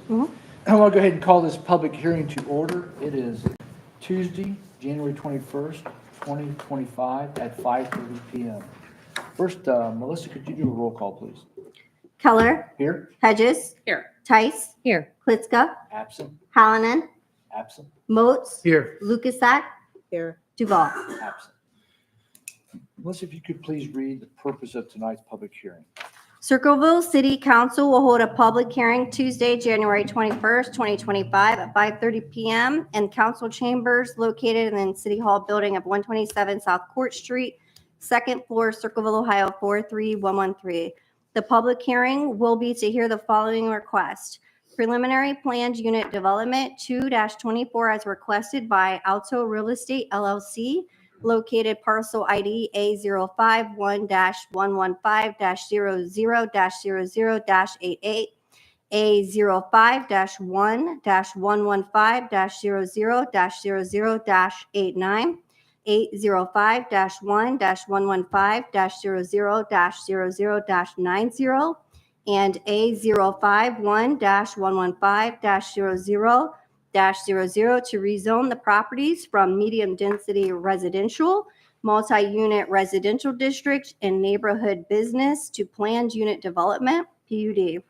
Mhm. I want to go ahead and call this public hearing to order. It is Tuesday, January 21st, 2025 at 5:30 PM. First, Melissa, could you do a roll call, please? Keller, Here? Hedges, Here. Tice, Here. Klitzka, Absent? Hallinan, Absent? Moats, Here. Lukasak, Here. Duval. Absent. Melissa, if you could please read the purpose of tonight's public hearing. Circleville City Council will hold a public hearing Tuesday, January 21st, 2025 at 5:30 PM in council chambers located in the City Hall building of 127 South Court Street, second floor, Circleville, Ohio 43113. The public hearing will be to hear the following request. Preliminary planned unit development 2-24 as requested by Alto Real Estate LLC, located parcel ID A05-115-00-00-88, A05-1-115-00-00-89, 805-1-115-00-00-90, and A051-115-00 to rezone the properties from medium-density residential, multi-unit residential district, and neighborhood business to planned unit development, PUD.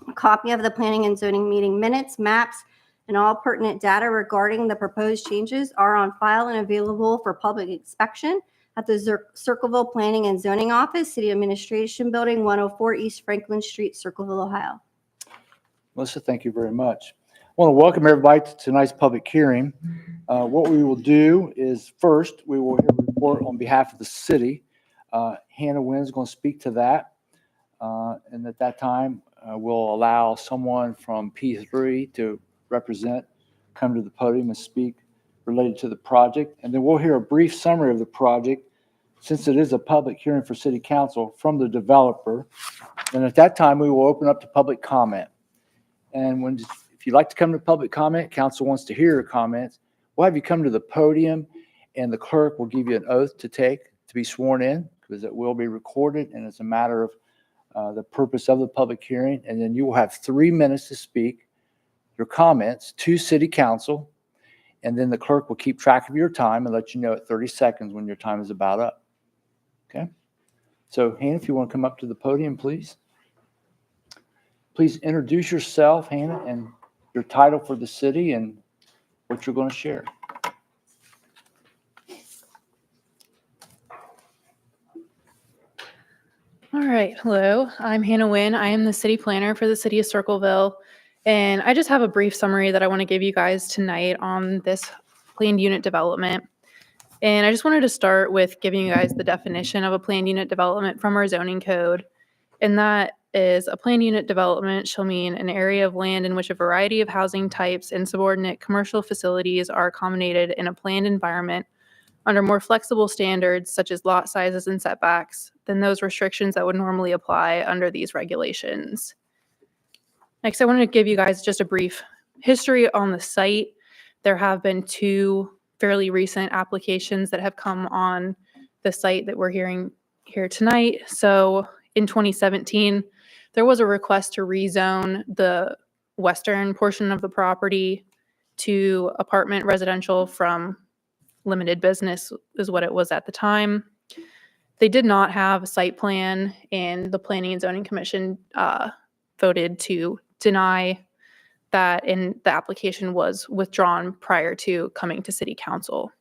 A copy of the Planning and Zoning meeting minutes, maps, and all pertinent data regarding the proposed changes are on file and available for public inspection at the Circleville Planning and Zoning Office, City Administration Building, 104 East Franklin Street, Circleville, Ohio. Melissa, thank you very much. I want to welcome everybody to tonight's public hearing. What we will do is first, we will hear a report on behalf of the city. Hannah Wynn is going to speak to that. And at that time, we'll allow someone from P3 to come to the podium and speak related to the project. And then we'll hear a brief summary of the project, since it is a public hearing for city council, from the developer. And at that time, we will open up to public comment. And if you'd like to come to public comment, council wants to hear your comments, we'll have you come to the podium and the clerk will give you an oath to take to be sworn in, because it will be recorded and it's a matter of the purpose of the public hearing. And then you will have 3 minutes to speak your comments to city council. And then the clerk will keep track of your time and let you know at 30 seconds when your time is about up. Okay? So Hannah, if you want to come up to the podium, please. Please introduce yourself, Hannah, and your title for the city and what you're going to share. All right. Hello, I'm Hannah Wynn. I am the city planner for the city of Circleville. And I just have a brief summary that I want to give you guys tonight on this planned unit development. And I just wanted to start with giving you guys the definition of a planned unit development from our zoning code. And that is, a planned unit development shall mean an area of land in which a variety of housing types and subordinate commercial facilities are accommodated in a planned environment under more flexible standards such as lot sizes and setbacks than those restrictions that would normally apply under these regulations. Next, I wanted to give you guys just a brief history on the site. There have been 2 fairly recent applications that have come on the site that we're hearing here tonight. So in 2017, there was a request to rezone the western portion of the property to apartment residential from limited business, is what it was at the time. They did not have a site plan, and the Planning and Zoning Commission voted to deny that, and the application was withdrawn prior to coming to City Council.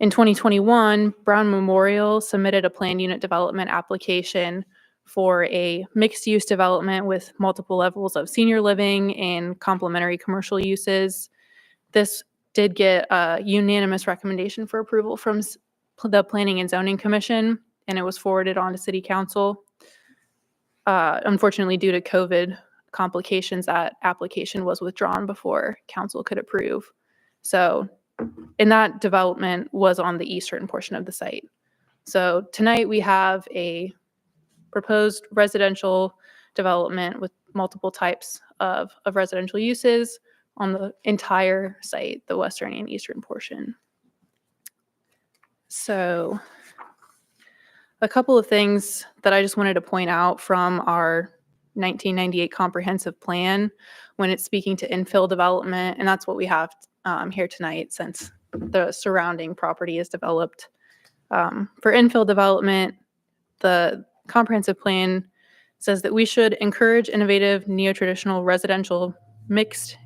In 2021, Brown Memorial submitted a planned unit development application for a mixed-use development with multiple levels of senior living and complementary commercial uses. This did get a unanimous recommendation for approval from the Planning and Zoning Commission, and it was forwarded on to City Council. Unfortunately, due to COVID complications, that application was withdrawn before council could approve. So, and that development was on the eastern portion of the site. So tonight we have a proposed residential development with multiple types of residential uses on the entire site, the western and eastern portion. So a couple of things that I just wanted to point out from our 1998 comprehensive plan when it's speaking to infill development. And that's what we have here tonight, since the surrounding property is developed. For infill development, the comprehensive plan says that we should encourage innovative neo-traditional residential mixed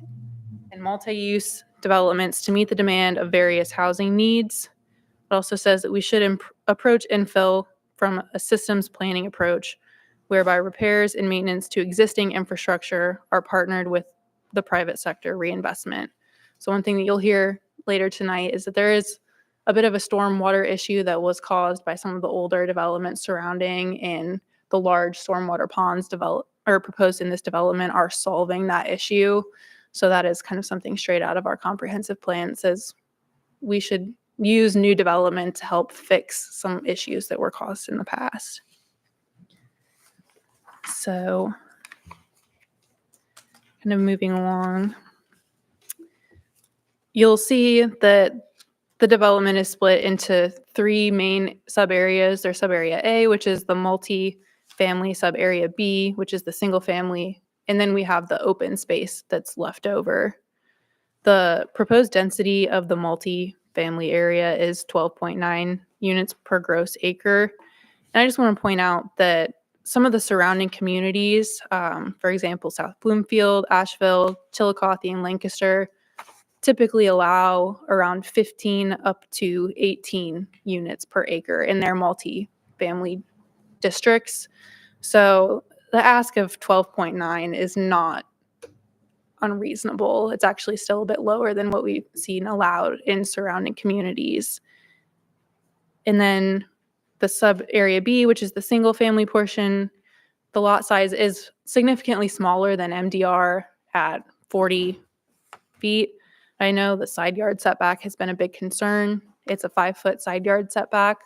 and multi-use developments to meet the demand of various housing needs. It also says that we should approach infill from a systems planning approach, whereby repairs and maintenance to existing infrastructure are partnered with the private sector reinvestment. So one thing that you'll hear later tonight is that there is a bit of a stormwater issue that was caused by some of the older developments surrounding, and the large stormwater ponds proposed in this development are solving that issue. So that is kind of something straight out of our comprehensive plan. It says we should use new development to help fix some issues that were caused in the past. So kind of moving along, you'll see that the development is split into three main sub-areas. There's sub-area A, which is the multi-family, sub-area B, which is the single family, and then we have the open space that's left over. The proposed density of the multi-family area is 12.9 units per gross acre. And I just want to point out that some of the surrounding communities, for example, South Bloomfield, Asheville, Chillicothe, and Lancaster, typically allow around 15 up to 18 units per acre in their multi-family districts. So the ask of 12.9 is not unreasonable. It's actually still a bit lower than what we've seen allowed in surrounding communities. And then the sub area B, which is the single family portion, the lot size is significantly smaller than MDR at 40 feet. I know the side yard setback has been a big concern. It's a 5-foot side yard setback,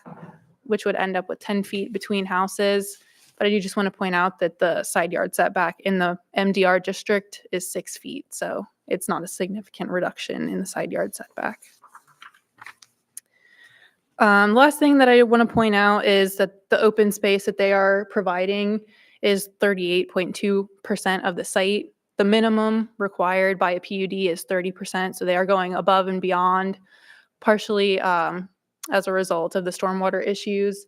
which would end up with 10 feet between houses. But I do just want to point out that the side yard setback in the MDR district is 6 feet. So it's not a significant reduction in the side yard setback. Last thing that I want to point out is that the open space that they are providing is 38.2% of the site. The minimum required by a PUD is 30%, so they are going above and beyond, partially as a result of the stormwater issues,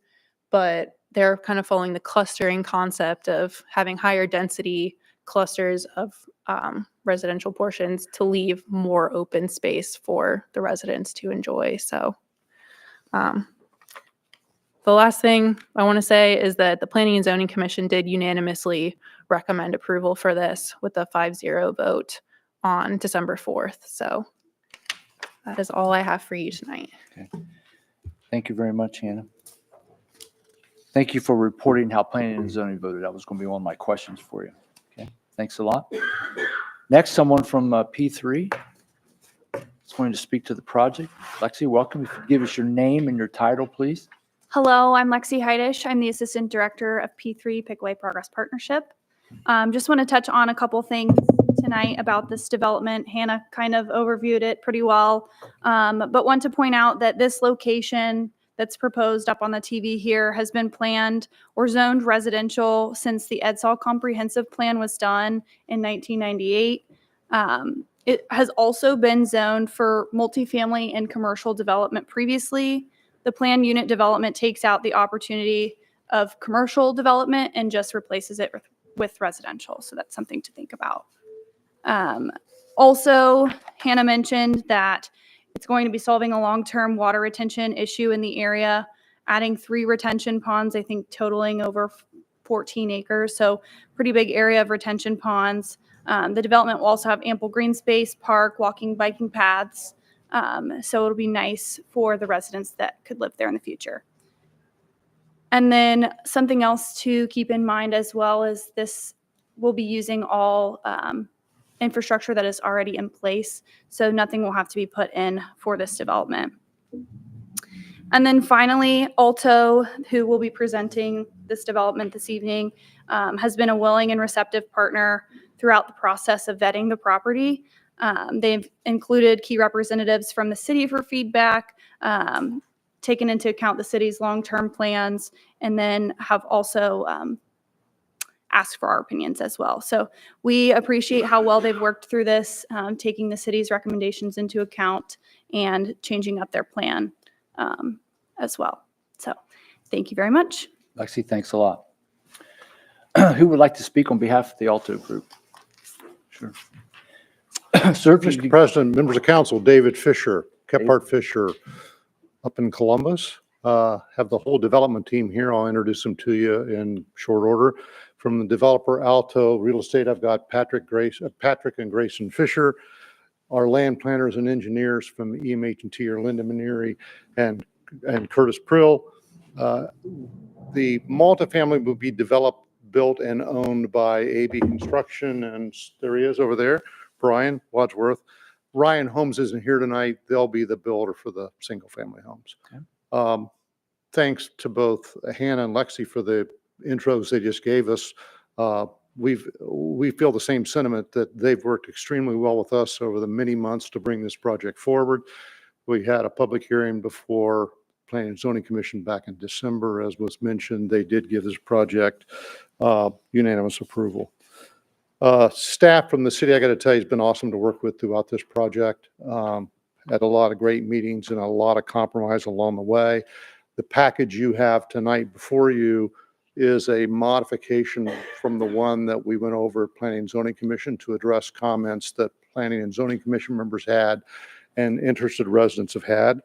but they're kind of following the clustering concept of having higher density clusters of residential portions to leave more open space for the residents to enjoy. So the last thing I want to say is that the Planning and Zoning Commission did unanimously recommend approval for this with a 5-0 vote on December 4th. So that is all I have for you tonight. Okay. Thank you very much, Hannah. Thank you for reporting how Planning and Zoning voted. That was going to be one of my questions for you. Okay, thanks a lot. Next, someone from P3 is going to speak to the project. Lexi, welcome. If you could give us your name and your title, please. Hello, I'm Lexi Heidish. I'm the Assistant Director of P3 Pickaway Progress Partnership. Just want to touch on a couple things tonight about this development. Hannah kind of overviewed it pretty well, but want to point out that this location that's proposed up on the TV here has been planned or zoned residential since the Edsall Comprehensive Plan was done in 1998. It has also been zoned for multifamily and commercial development previously. The planned unit development takes out the opportunity of commercial development and just replaces it with residential. So that's something to think about. Also, Hannah mentioned that it's going to be solving a long-term water retention issue in the area, adding 3 retention ponds, I think totaling over 14 acres. So pretty big area of retention ponds. The development will also have ample green space, park, walking, biking paths. So it'll be nice for the residents that could live there in the future. And then something else to keep in mind as well is this will be using all infrastructure that is already in place. So nothing will have to be put in for this development. And then finally, Alto, who will be presenting this development this evening, has been a willing and receptive partner throughout the process of vetting the property. They've included key representatives from the city for feedback, taken into account the city's long-term plans, and then have also ask for our opinions as well. So we appreciate how well they've worked through this, taking the city's recommendations into account and changing up their plan as well. So thank you very much. Lexi, thanks a lot. Who would like to speak on behalf of the Alto Group? Sure. Sir, if Mr. you- President, members of council, David Fisher, Kephart Fisher, up in Columbus. Have the whole development team here. I'll introduce them to you in short order. From the developer Alto Real Estate, I've got Patrick and Grayson Fisher. Our land planners and engineers from EMH&T are Linda Manieri and Curtis Prill. The multifamily will be developed, built, and owned by AB Construction, and there he is over there, Brian Wadsworth. Ryan Homes isn't here tonight. They'll be the builder for the single-family homes. Okay. Thanks to both Hannah and Lexi for the intros they just gave us. We feel the same sentiment that they've worked extremely well with us over the many months to bring this project forward. We had a public hearing before Planning and Zoning Commission back in December, as was mentioned. They did give this project unanimous approval. Staff from the city, I got to tell you, has been awesome to work with throughout this project. Had a lot of great meetings and a lot of compromise along the way. The package you have tonight before you is a modification from the one that we went over at Planning and Zoning Commission to address comments that Planning and Zoning Commission members had and interested residents have had.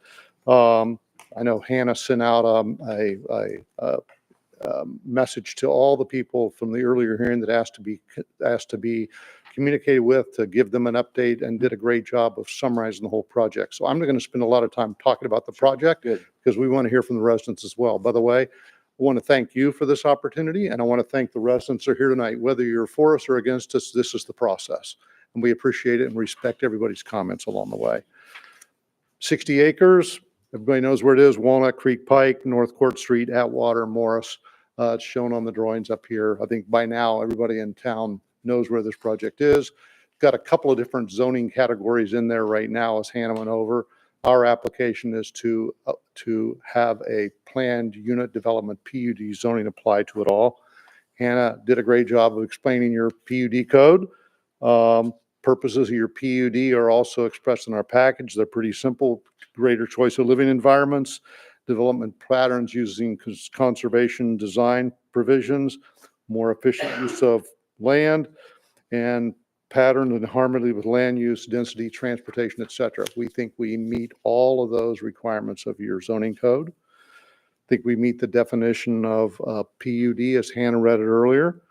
I know Hannah sent out a message to all the people from the earlier hearing that asked to be communicated with, to give them an update, and did a great job of summarizing the whole project. So I'm not going to spend a lot of time talking about the project because we want to hear from the residents as well. By the way, I want to thank you for this opportunity, and I want to thank the residents that are here tonight. Whether you're for us or against us, this is the process, and we appreciate it and respect everybody's comments along the way. 60 acres. Everybody knows where it is: Walnut Creek Pike, North Court Street, Atwater, Morris. It's shown on the drawings up here. I think by now everybody in town knows where this project is. Got a couple of different zoning categories in there right now, as Hannah went over. Our application is to have a planned unit development PUD zoning apply to it all. Hannah did a great job of explaining your PUD code. Purposes of your PUD are also expressed in our package. They're pretty simple: greater choice of living environments, development patterns using conservation design provisions, more efficient use of land, and pattern and harmony with land use, density, transportation, et cetera. We think we meet all of those requirements of your zoning code. I think we meet the definition of PUD as Hannah read it earlier.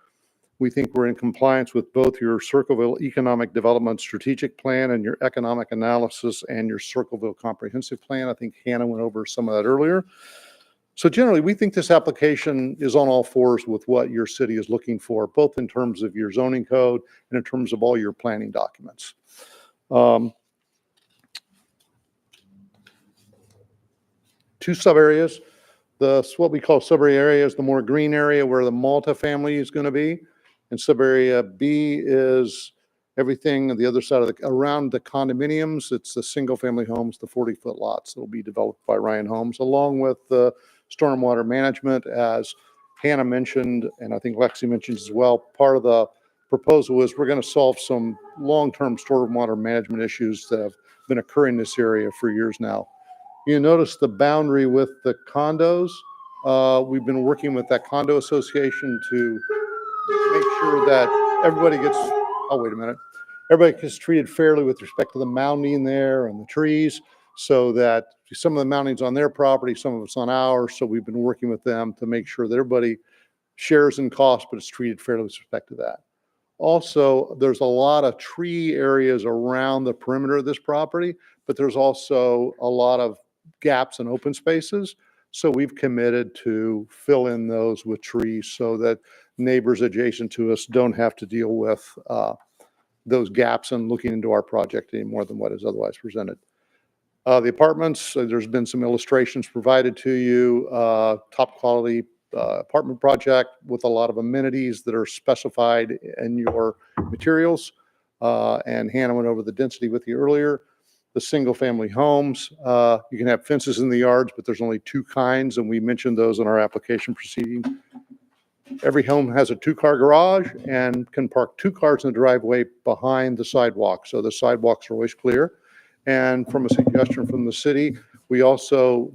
We think we're in compliance with both your Circleville Economic Development Strategic Plan and your Economic Analysis and your Circleville Comprehensive Plan. I think Hannah went over some of that earlier. So generally, we think this application is on all fours with what your city is looking for, both in terms of your zoning code and in terms of all your planning documents. Two sub-areas. What we call sub-area areas, the more green area where the multifamily is going to be. And sub-area B is everything on the other side of around the condominiums. It's the single-family homes, the 40-foot lots that will be developed by Ryan Homes, along with the stormwater management, as Hannah mentioned, and I think Lexi mentioned as well. Part of the proposal is we're going to solve some long-term stormwater management issues that have been occurring in this area for years now. You notice the boundary with the condos. We've been working with that condo association to make sure that everybody gets, oh, wait a minute. Everybody gets treated fairly with respect to the mounding there and the trees, so that some of the mounding's on their property, some of it's on ours. So we've been working with them to make sure that everybody shares in cost, but it's treated fairly with respect to that. Also, there's a lot of tree areas around the perimeter of this property, but there's also a lot of gaps and open spaces. So we've committed to fill in those with trees so that neighbors adjacent to us don't have to deal with those gaps and looking into our project any more than what is otherwise presented. The apartments, there's been some illustrations provided to you, top quality apartment project with a lot of amenities that are specified in your materials. And Hannah went over the density with you earlier. The single family homes, you can have fences in the yards, but there's only two kinds, and we mentioned those in our application proceeding. Every home has a 2-car garage and can park 2 cars in the driveway behind the sidewalk. So the sidewalks are always clear. And from a suggestion from the city, we also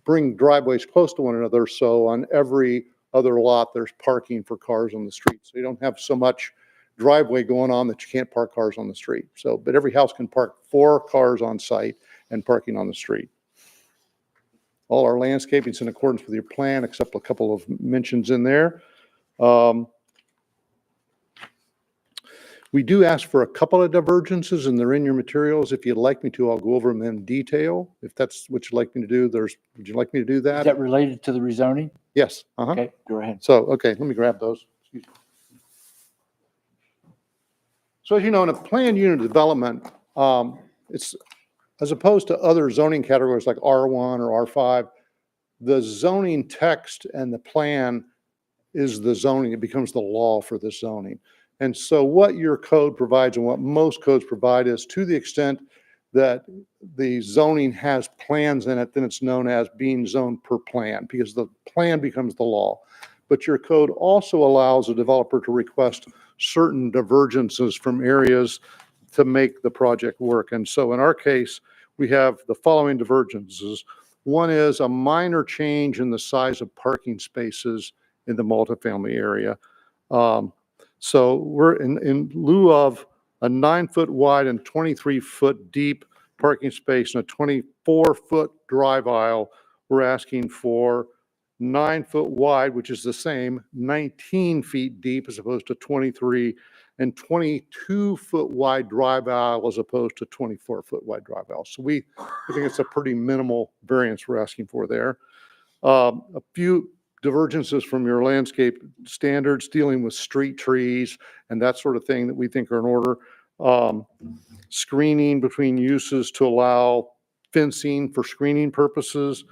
bring driveways close to one another. So on every other lot, there's parking for cars on the street. So you don't have so much driveway going on that you can't park cars on the street. So, but every house can park 4 cars on site and parking on the street. All our landscaping is in accordance with your plan, except a couple of mentions in there. We do ask for a couple of divergences, and they're in your materials. If you'd like me to, I'll go over them in detail. If that's what you'd like me to do, would you like me to do Is that? that related to the rezoning? Yes. Uh-huh. Okay, go ahead. So, okay, let me grab those. Excuse me. So as you know, in a planned unit development, it's, as opposed to other zoning categories like R1 or R5, the zoning text and the plan is the zoning. It becomes the law for the zoning. And so what your code provides and what most codes provide is, to the extent that the zoning has plans in it, then it's known as being zoned per plan, because the plan becomes the law. But your code also allows a developer to request certain divergences from areas to make the project work. And so in our case, we have the following divergences. One is a minor change in the size of parking spaces in the multifamily area. So we're in lieu of a 9-foot wide and 23-foot deep parking space and a 24-foot drive aisle, we're asking for 9-foot wide, which is the same, 19 feet deep as opposed to 23, and 22-foot wide drive aisle as opposed to 24-foot wide drive aisle. So I think it's a pretty minimal variance we're asking for there. A few divergences from your landscape standards dealing with street trees and that sort of thing that we think are in order. Screening between uses to allow fencing for screening purposes.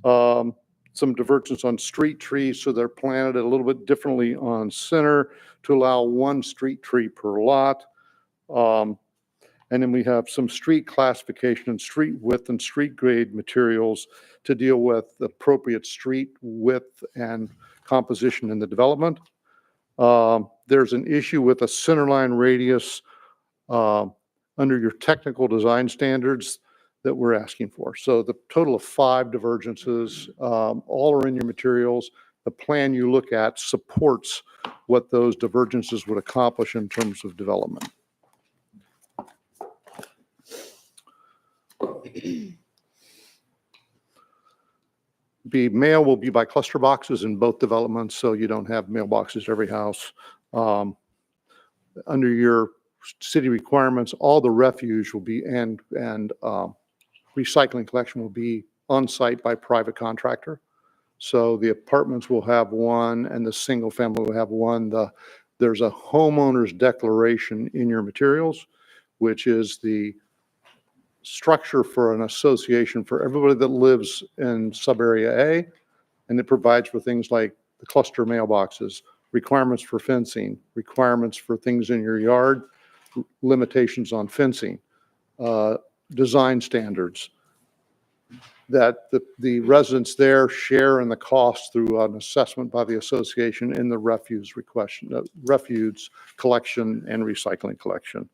Some divergence on street trees, so they're planted a little bit differently on center to allow 1 street tree per lot. And then we have some street classification and street width and street grade materials to deal with appropriate street width and composition in the development. There's an issue with a centerline radius under your technical design standards that we're asking for. So the total of 5 divergences, all are in your materials. The plan you look at supports what those divergences would accomplish in terms of development. The mail will be by cluster boxes in both developments, so you don't have mailboxes at every house. Under your city requirements, all the refuge will be and recycling collection will be on site by private contractor. So the apartments will have one and the single family will have one. There's a homeowner's declaration in your materials, which is the structure for an association for everybody that lives in sub-area A, and it provides for things like the cluster mailboxes, requirements for fencing, requirements for things in your yard, limitations on fencing, design standards, that the residents there share in the cost through an assessment by the association in the refuse collection and recycling collection.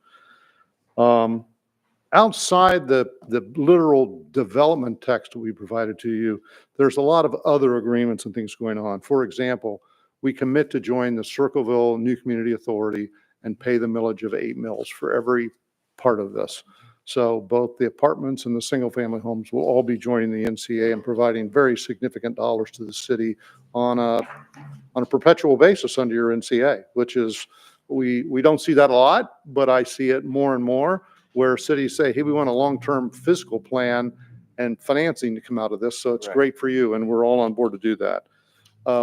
Outside the literal development text that we provided to you, there's a lot of other agreements and things going on. For example, we commit to join the Circleville New Community Authority and pay the millage of 8 mills for every part of this. So both the apartments and the single family homes will all be joining the NCA and providing very significant dollars to the city on a perpetual basis under your NCA, which is, we don't see that a lot, but I see it more and more, where cities say, hey, we want a long-term physical plan and financing to come out of this, so it's great for you, and we're all on board to do that.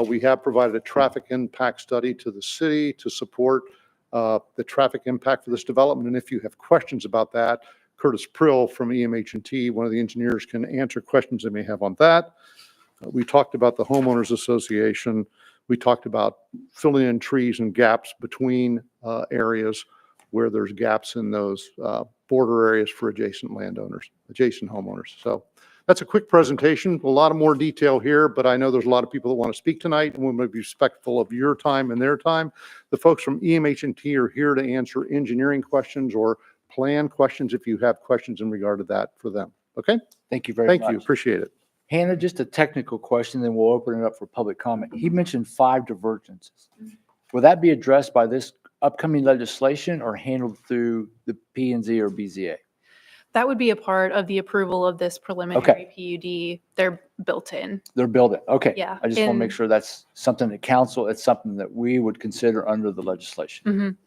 We have provided a traffic impact study to the city to support the traffic impact for this development, and if you have questions about that, Curtis Prill from EMH&T, one of the engineers, can answer questions they may have on that. We talked about the homeowners association. We talked about filling in trees and gaps between areas where there's gaps in those border areas for adjacent landowners, adjacent homeowners. So that's a quick presentation, a lot of more detail here, but I know there's a lot of people that want to speak tonight, and we want to be respectful of your time and their time. The folks from EMH&T are here to answer engineering questions or plan questions if you have questions in regard to that for them. Okay? Thank you very much. Thank you. Appreciate it. Hannah, just a technical question, then we'll open it up for public comment. He mentioned 5 divergences. Will that be addressed by this upcoming legislation or handled through the P&Z or BZA? That would be a part of the approval of this preliminary PUD. They're built in. They're building, okay. Yeah, I just want to make and- sure that's something that council, it's something that we would consider under the legislation. Mhm.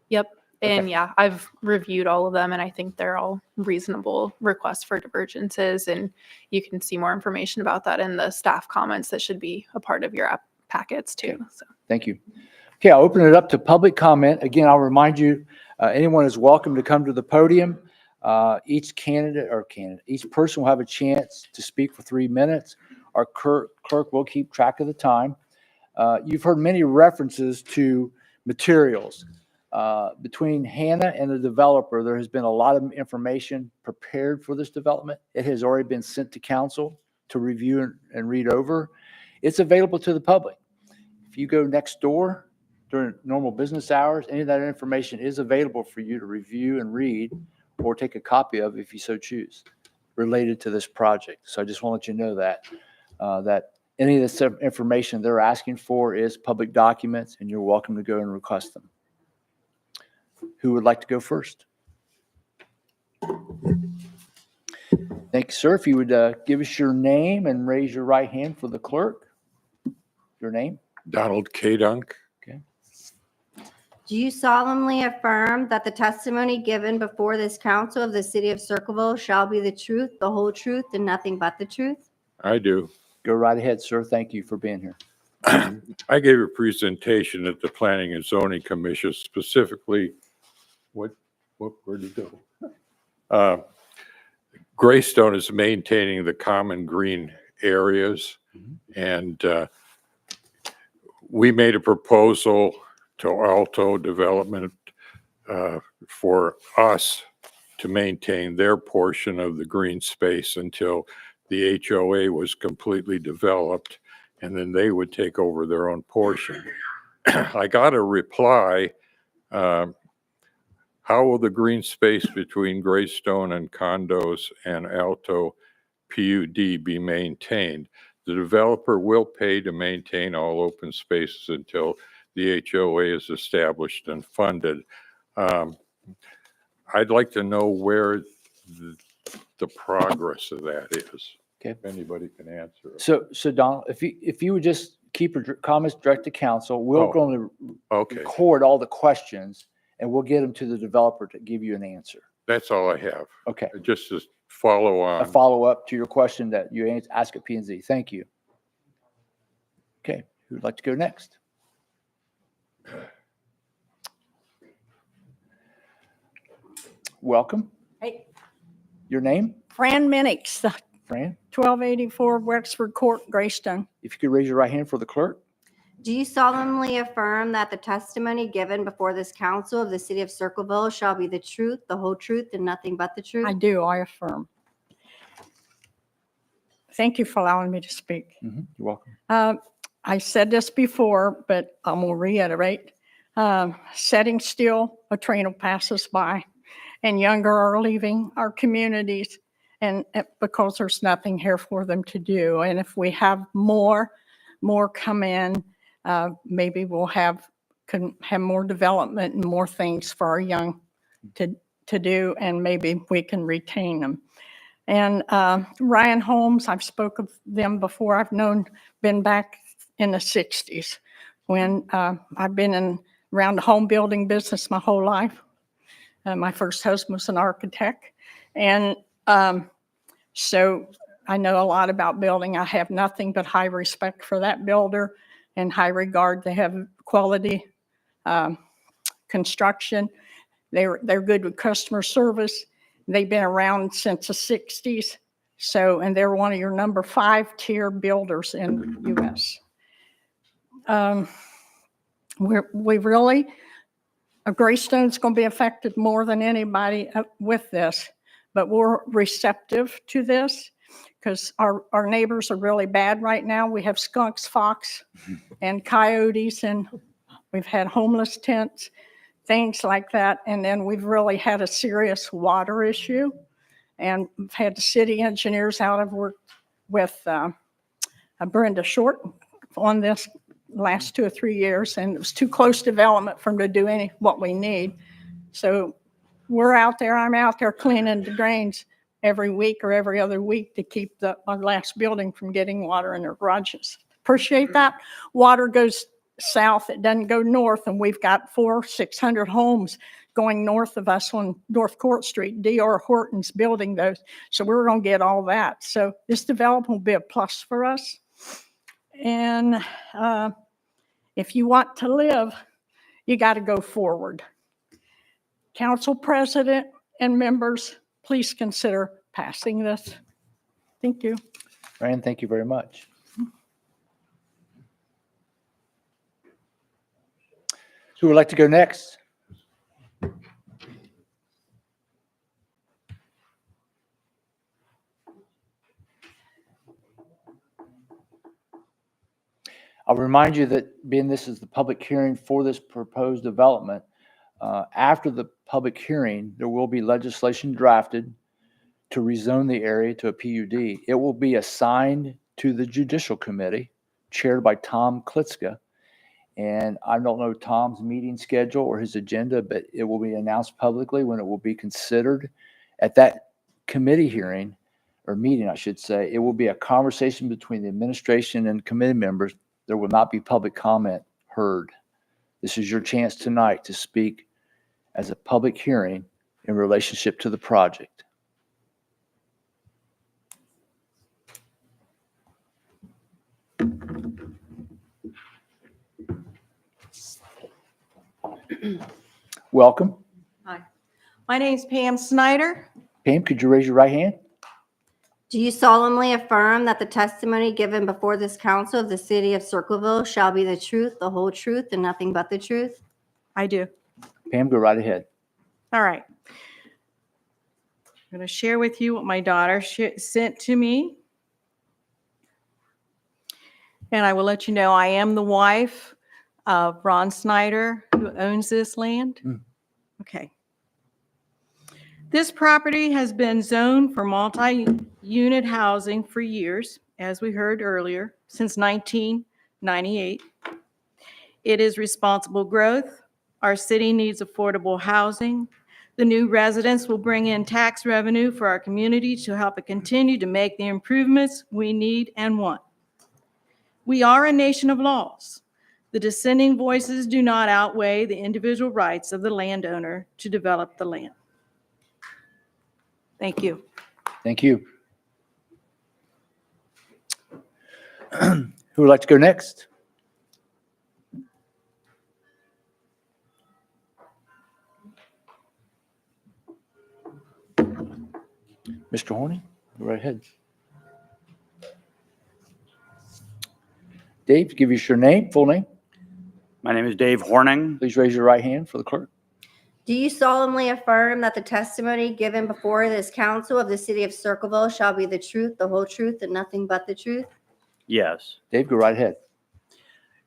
Yep. And Okay. yeah, I've reviewed all of them and I think they're all reasonable requests for divergences. And you can see more information about that in the staff comments that should be a part of your app packets too. Okay. So. Thank you. Okay, I'll open it up to public comment. Again, I'll remind you, anyone is welcome to come to the podium. Each each person will have a chance to speak for 3 minutes. Our clerk will keep track of the time. You've heard many references to materials. Between Hannah and the developer, there has been a lot of information prepared for this development. It has already been sent to council to review and read over. It's available to the public. If you go next door during normal business hours, any of that information is available for you to review and read or take a copy of if you so choose related to this project. So I just want to let you know that any of this information they're asking for is public documents and you're welcome to go and request them. Who would like to go first? Thank you, sir. If you would give us your name and raise your right hand for the clerk. Your name? Donald K. Dunk. Do you solemnly affirm that the testimony given before this council of the city of Circleville shall be the truth, the whole truth, and nothing but the truth? I do. Go right ahead, sir. Thank you for being here. I gave a presentation at the Planning and Zoning Commission, specifically, where'd it go? Greystone is maintaining the common green areas, and we made a proposal to Alto Development for us to maintain their portion of the green space until the HOA was completely developed, and then they would take over their own portion. I got a reply, how will the green space between Greystone and condos and Alto PUD be maintained? The developer will pay to maintain all open spaces until the HOA is established and funded. I'd like to know where the progress of that is. Okay. If anybody can answer it. So Donald, if you would just keep your comments direct to council, we're Oh. going to Okay, record all the questions and we'll get them to the developer to give you an answer. that's all I have. Okay. Just to follow A on. follow-up to your question that you asked at P&Z. Thank you. Okay, who would like to go next? Welcome. Hey, Your name, Fran Minix, Fran? 1284 Wexford Court, Greystone. If you could raise your right hand for the clerk. Do you solemnly affirm that the testimony given before this council of the city of Circleville shall be the truth, the whole truth, and nothing but the truth? I do, I affirm. Thank you for allowing me to speak. You're welcome. I said this before, but I'm going to reiterate. Setting still, a train will pass us by, and younger are leaving our communities, and because there's nothing here for them to do. And if we have more come in, maybe we'll can have more development and more things for our young to do, and maybe we can retain them. And Ryan Holmes, I've spoken of them before. I've been back in the 60s when I've been around the home building business my whole life. My first husband was an architect. And so I know a lot about building. I have nothing but high respect for that builder and high regard. They have quality construction. They're good with customer service. They've been around since the 60s. So, and they're one of your number 5 tier builders in the U.S. Greystone's going to be affected more than anybody with this, but we're receptive to this. because our neighbors are really bad right now. We have skunks, fox, and coyotes, and we've had homeless tents, things like that. And then we've really had a serious water issue. And we've had the city engineers out. I've worked with Brenda Short on this last 2 or 3 years, and it was too close development for them to do what we need. So we're out there, I'm out there cleaning the drains every week or every other week to keep our last building from getting water in their garages. Appreciate that. Water goes south, it doesn't go north, and we've got 600 homes going north of us on North Court Street. D.R. Horton's building those, so we're going to get all that. So this development will be a plus for us. And if you want to live, you got to go forward. Council President and members, please consider passing this. Thank you. Rand, thank you very much. Who would like to go next? I'll remind you that being this is the public hearing for this proposed development, after the public hearing, there will be legislation drafted to rezone the area to a PUD. It will be assigned to the Judicial Committee, chaired by Tom Klitschko. And I don't know Tom's meeting schedule or his agenda, but it will be announced publicly when it will be considered. At that committee hearing, or meeting, I should say, it will be a conversation between the administration and committee members. There will not be public comment heard. This is your chance tonight to speak as a public hearing in relationship to the project. Welcome. Hi, my name is Pam Snyder. Pam, could you raise your right hand? Do you solemnly affirm that the testimony given before this council of the city of Circleville shall be the truth, the whole truth, and nothing but the truth? I do. Pam, go right ahead. All right. I'm going to share with you what my daughter sent to me. And I will let you know I am the wife of Ron Snyder, who owns this land. Okay. This property has been zoned for multi-unit housing for years, as we heard earlier, since 1998. It is responsible growth. Our city needs affordable housing. The new residents will bring in tax revenue for our community to help it continue to make the improvements we need and want. We are a nation of laws. The dissenting voices do not outweigh the individual rights of the landowner to develop the land. Thank you. Thank you. Who would like to go next? Mr. Horning, go right ahead. Dave, give us your name, full name. My name is Dave Horning. Please raise your right hand for the clerk. Do you solemnly affirm that the testimony given before this council of the city of Circleville shall be the truth, the whole truth, and nothing but the truth? Yes. Dave, go right ahead.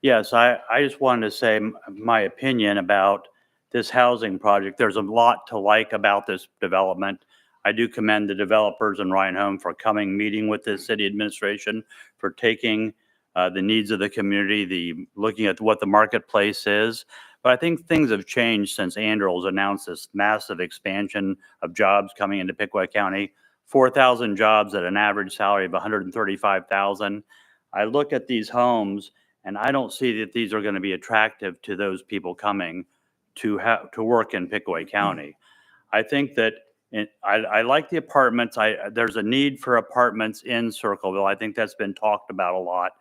Yes, I just wanted to say my opinion about this housing project. There's a lot to like about this development. I do commend the developers and Ryan Home for coming, meeting with the city administration, for taking the needs of the community, looking at what the marketplace is. But I think things have changed since Andrews announced this massive expansion of jobs coming into Pickaway County, 4,000 jobs at an average salary of $135,000. I look at these homes and I don't see that these are going to be attractive to those people coming to work in Pickaway County. I think that I like the apartments. There's a need for apartments in Circleville. I think that's been talked about a lot.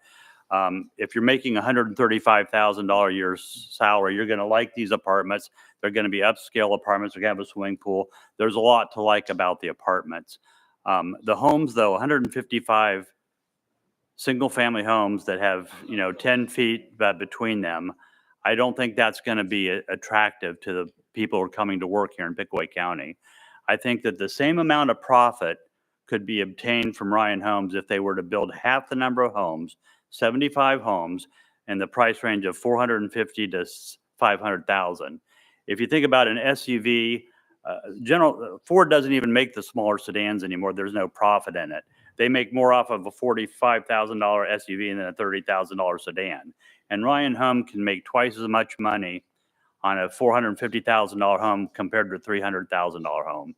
If you're making $135,000 a year salary, you're going to like these apartments. They're going to be upscale apartments. They're going to have a swimming pool. There's a lot to like about the apartments. The homes, though, 155 single-family homes that have 10 feet between them, I don't think that's going to be attractive to the people who are coming to work here in Pickaway County. I think that the same amount of profit could be obtained from Ryan Homes if they were to build half the number of homes, 75 homes, and the price range of 450 to 500,000. If you think about an SUV, Ford doesn't even make the smaller sedans anymore. There's no profit in it. They make more off of a $45,000 SUV than a $30,000 sedan. And Ryan Home can make twice as much money on a $450,000 home compared to a $300,000 home.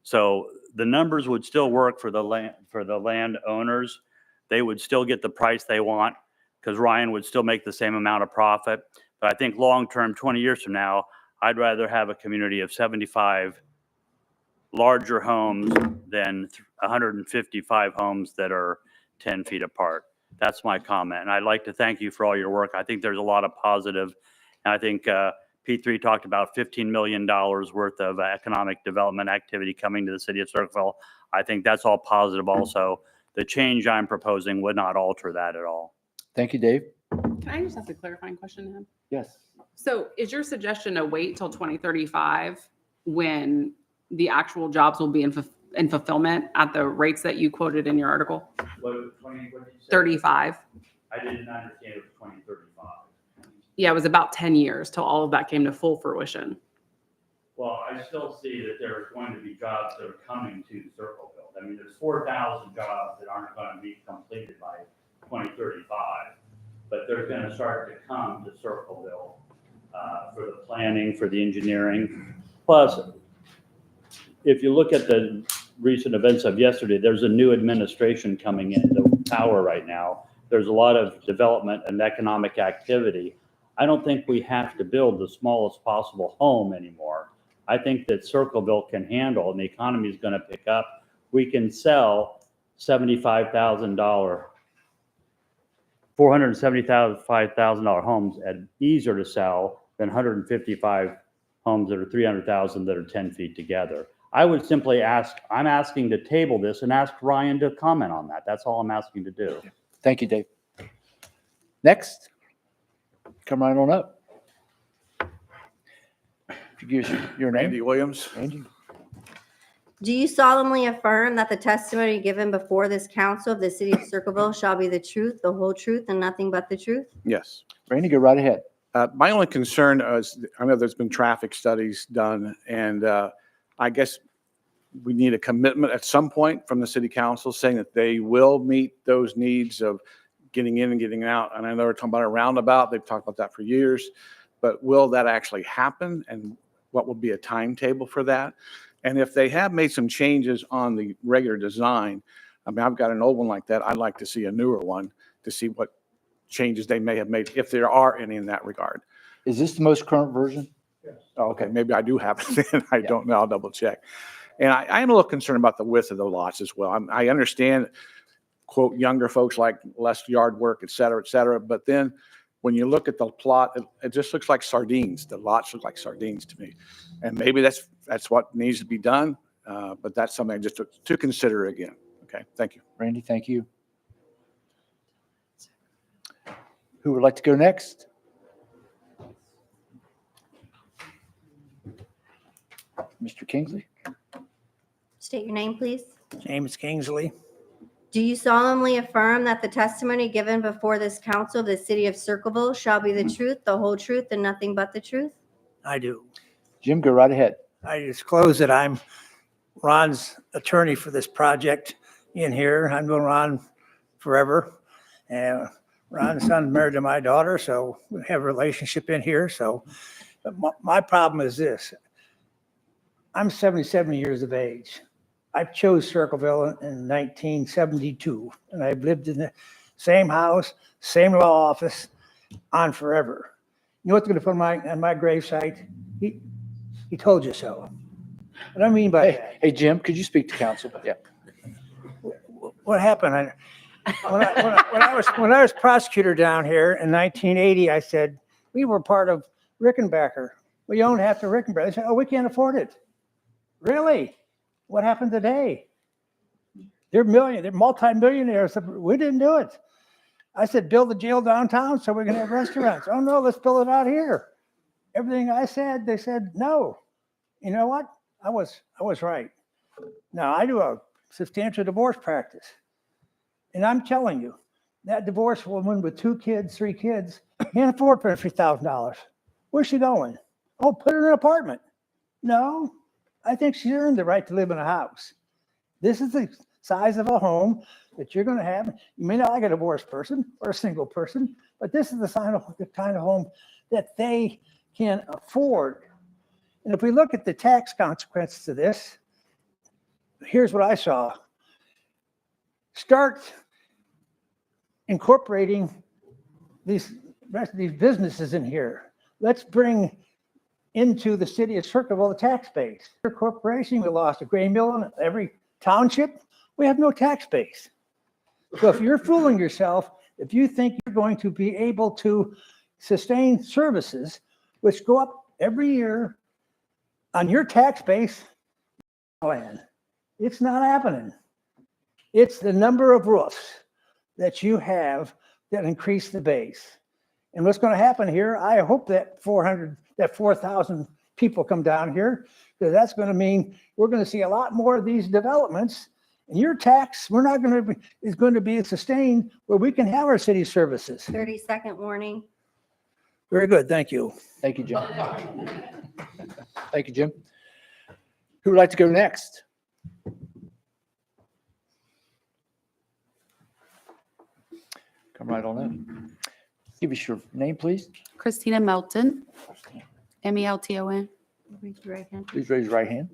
So the numbers would still work for the landowners. They would still get the price they want because Ryan would still make the same amount of profit. But I think long-term, 20 years from now, I'd rather have a community of 75 larger homes than 155 homes that are 10 feet apart. That's my comment. And I'd like to thank you for all your work. I think there's a lot of positive. And I think P3 talked about $15 million worth of economic development activity coming to the city of Circleville. I think that's all positive also. The change I'm proposing would not alter that at all. Thank you, Dave. Can I just ask a clarifying question to him? Yes. So is your suggestion to wait till 2035 when the actual jobs will be in fulfillment at the rates that you quoted in your article? 35. I didn't understand it was 2035. Yeah, it was about 10 years till all of that came to full fruition. Well, I still see that there's going to be jobs that are coming to Circleville. I mean, there's 4,000 jobs that aren't going to be completed by 2035, but they're going to start to come to Circleville for the planning, for the engineering. Plus, if you look at the recent events of yesterday, there's a new administration coming into power right now. There's a lot of development and economic activity. I don't think we have to build the smallest possible home anymore. I think that Circleville can handle, and the economy is going to pick up. We can sell $75,000, $475,000 homes at easier to sell than 155 homes that are 300,000 that are 10 feet together. I would simply ask, I'm asking to table this and ask Ryan to comment on that. That's all I'm asking to do. Thank you, Dave. Next, come right on up. If you give us your name. Andy Williams. Andy. Do you solemnly affirm that the testimony given before this council of the city of Circleville shall be the truth, the whole truth, and nothing but the truth? Yes. Randy, go right ahead. My only concern is, I know there's been traffic studies done, and I guess we need a commitment at some point from the city council saying that they will meet those needs of getting in and getting out. And I know they're talking about a roundabout. They've talked about that for years. But will that actually happen? And what will be a timetable for that? And if they have made some changes on the regular design, I mean, I've got an old one like that. I'd like to see a newer one to see what changes they may have made, if there are any in that regard. Is this the most current version? Oh, okay, maybe I do have it then. I don't know. I'll double check. And I am a little concerned about the width of the lots as well. I understand, quote, younger folks like less yard work, et cetera, but then when you look at the plot, it just looks like sardines. The lots look like sardines to me. And maybe that's what needs to be done, but that's something just to consider again. Okay, thank you. Randy, thank you. Who would like to go next? Mr. Kingsley? State your name, please. James Kingsley. Do you solemnly affirm that the testimony given before this council of the city of Circleville shall be the truth, the whole truth, and nothing but the truth? I do. Jim, go right ahead. I disclose that I'm Ron's attorney for this project in here. I've known Ron forever. And Ron's son married to my daughter, so we have a relationship in here. So but my problem is this. I'm 77 years of age. I chose Circleville in 1972, and I've lived in the same house, same law office on forever. You know what's going to put on my gravesite? He told you so. What I mean by that. Hey, Jim, could you speak to council? Yeah. What happened? When I was prosecutor down here in 1980, I said, we were part of Rickenbacker. We owned half the Rickenbacker. They said, oh, we can't afford it. Really? What happened today? They're multi-millionaires. We didn't do it. I said, build the jail downtown so we can have restaurants. Oh no, let's build it out here. Everything I said, they said no. You know what? I was right. Now I do a substantial divorce practice. And I'm telling you, that divorced woman with 2 kids, 3 kids, can't afford $50,000. Where's she going? Oh, put her in an apartment. No, I think she's earned the right to live in a house. This is the size of a home that you're going to have. You may not like a divorced person or a single person, but this is the kind of home that they can afford. And if we look at the tax consequences of this, here's what I saw. Start incorporating these businesses in here. Let's bring into the city of Circleville the tax base. For corporation, we lost a grain mill in every township. We have no tax base. So if you're fooling yourself, if you think you're going to be able to sustain services which go up every year on your tax base plan, it's not happening. It's the number of roofs that you have that increase the base. And what's going to happen here, I hope that 4,000 people come down here, because that's going to mean we're going to see a lot more of these developments. And your tax, is going to be sustained where we can have our city services. 30-second warning. Very good, thank you. Thank you, Jim. Thank you, Jim. Who would like to go next? Come right on in. Give us your name, please. Christina Melton, Melton. Raise your right hand. Please raise your right hand.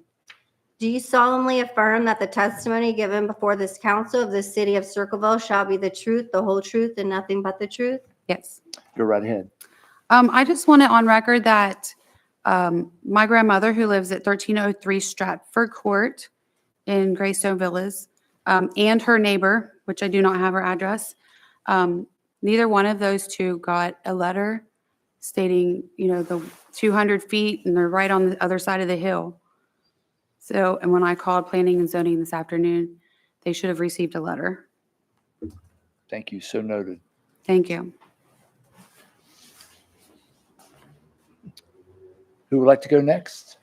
Do you solemnly affirm that the testimony given before this council of the city of Circleville shall be the truth, the whole truth, and nothing but the truth? Yes. Go right ahead. I just want it on record that my grandmother, who lives at 1303 Stratford Court in Greystone Villas, and her neighbor, which I do not have her address, neither one of those two got a letter stating, the 200 feet, and they're right on the other side of the hill. So, and when I called planning and zoning this afternoon, they should have received a letter. Thank you. So noted. Thank you. Who would like to go next?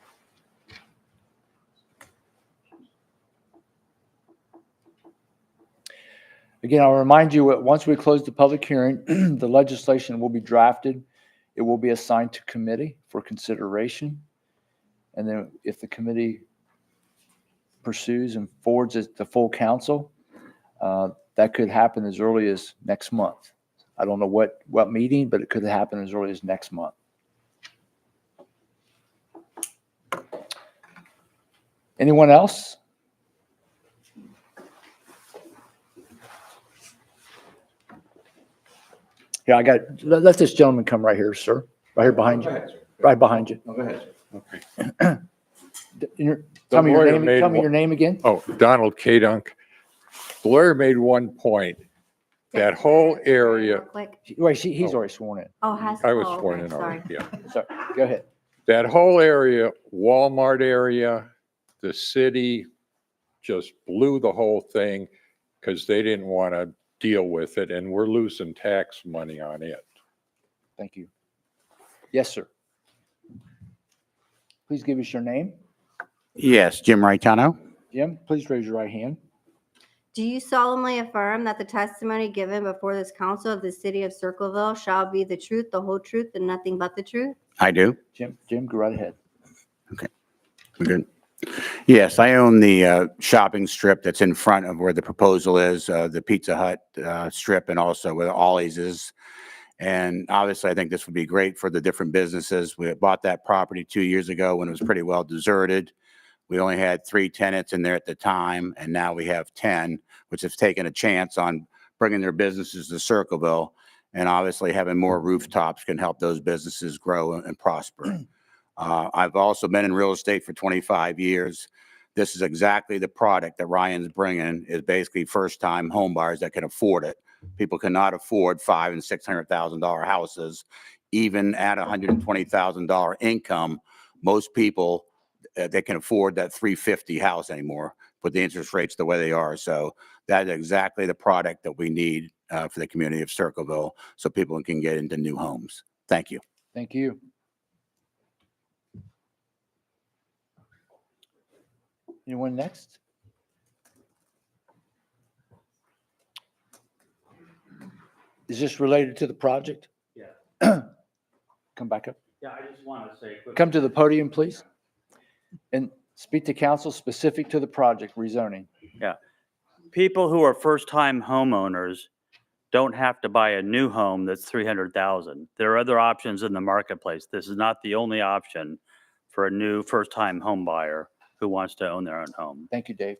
Again, I'll remind you, once we close the public hearing, the legislation will be drafted. It will be assigned to committee for consideration. And then if the committee pursues and forwards it to full council, that could happen as early as next month. I don't know what meeting, but it could happen as early as next month. Anyone else? Yeah, let this gentleman come right here, sir. Right here behind you. Right behind you. Go ahead. Okay. Tell me lawyer made your name again. Oh, Donald K. Dunk. The lawyer made one point. That whole area, Quick. Wait, he's already sworn in. Oh, has. I was oh, sworn okay, in sorry. already, yeah. So, go ahead. That whole area, Walmart area, the city just blew the whole thing because they didn't want to deal with it, and we're losing tax money on it. Thank you. Yes, sir. Please give us your name. Yes, Jim Raitano. Jim, please raise your right hand. Do you solemnly affirm that the testimony given before this council of the city of Circleville shall be the truth, the whole truth, and nothing but the truth? I do. Jim, go right ahead. We're good. Yes, I own the shopping strip that's in front of where the proposal is, the Pizza Hut strip, and also where Ollie's is. And obviously, I think this would be great for the different businesses. We bought that property 2 years ago when it was pretty well deserted. We only had 3 tenants in there at the time, and now we have 10, which have taken a chance on bringing their businesses to Circleville. And obviously, having more rooftops can help those businesses grow and prosper. I've also been in real estate for 25 years. This is exactly the product that Ryan's bringing, is basically first-time home buyers that can afford it. People cannot afford $500,000 and $600,000 houses, even at $120,000 income. Most people, they can afford that $350,000 house anymore, with the interest rates the way they are. So that is exactly the product that we need for the community of Circleville, so people can get into new homes. Thank you. Thank you. Anyone next? Is this related to the project? Yeah. Come back up. Yeah, I just want to say. Come to the podium, please. And speak to council specific to the project rezoning. Yeah. People who are first-time homeowners don't have to buy a new home that's 300,000. There are other options in the marketplace. This is not the only option for a new first-time home buyer who wants to own their own home. Thank you, Dave.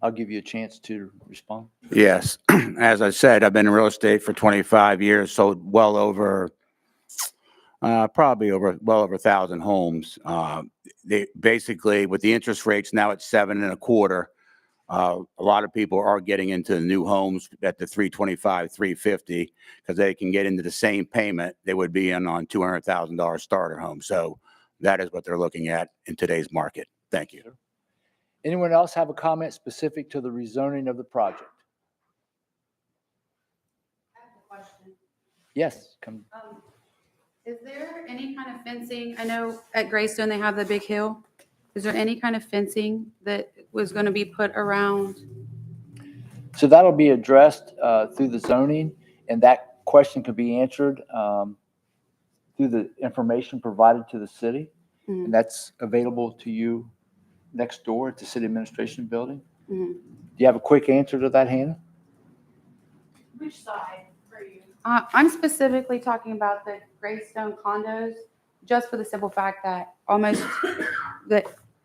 I'll give you a chance to respond. Yes, as I said, I've been in real estate for 25 years, sold well over, well over 1,000 homes. They basically, with the interest rates now at 7.25%, a lot of people are getting into the new homes at the 325, 350, because they can get into the same payment they would be in on $200,000 starter home. So that is what they're looking at in today's market. Thank you. Anyone else have a comment specific to the rezoning of the project? I have a question. Yes, come. Is there any kind of fencing? I know at Greystone, they have the big hill. Is there any kind of fencing that was going to be put around? So that'll be addressed through the zoning, and that question could be answered through the information provided to the city. Mhm. And that's available to you next door at the city administration building. Mhm. Do you have a quick answer to that, Hannah? Which side are you? I'm specifically talking about the Greystone condos, just for the simple fact that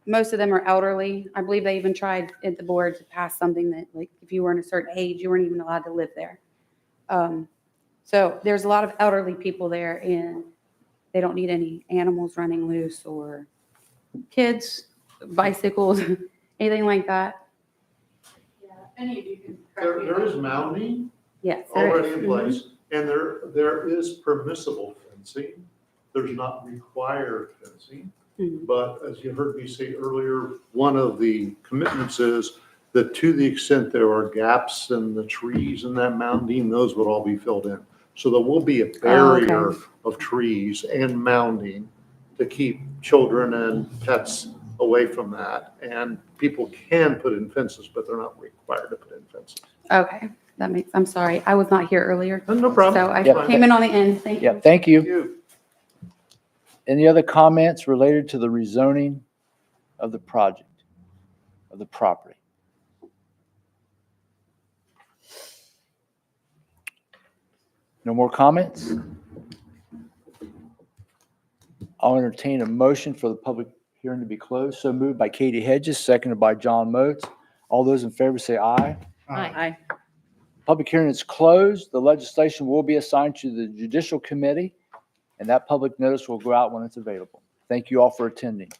most of them are elderly. I believe they even tried at the board to pass something that, like, if you weren't a certain age, you weren't even allowed to live there. So there's a lot of elderly people there, and they don't need any animals running loose or kids, bicycles, anything like that. Yeah, any of you can correct me. There is mounding Yes. there already is. in place, and there is permissible fencing. There's not required fencing. Mhm. But as you heard me say earlier, one of the commitments is that to the extent there are gaps in the trees in that mounding, those would all be filled in. So there will be a barrier of trees and mounding to keep children and pets away from that. And people can put in fences, but they're not required to put in fences. Okay, I'm sorry. I was not here earlier. No problem. So I Yep. came in on the end. Thank Yeah, you. thank you. You. Any other comments related to the rezoning of the project, of the property? No more comments? I'll entertain a motion for the public hearing to be closed. So moved by Katie Hedges, seconded by John Moats. All those in favor say aye. Aye. Public hearing is closed. The legislation will be assigned to the Judicial Committee, and that public notice will go out when it's available. Thank you all for attending.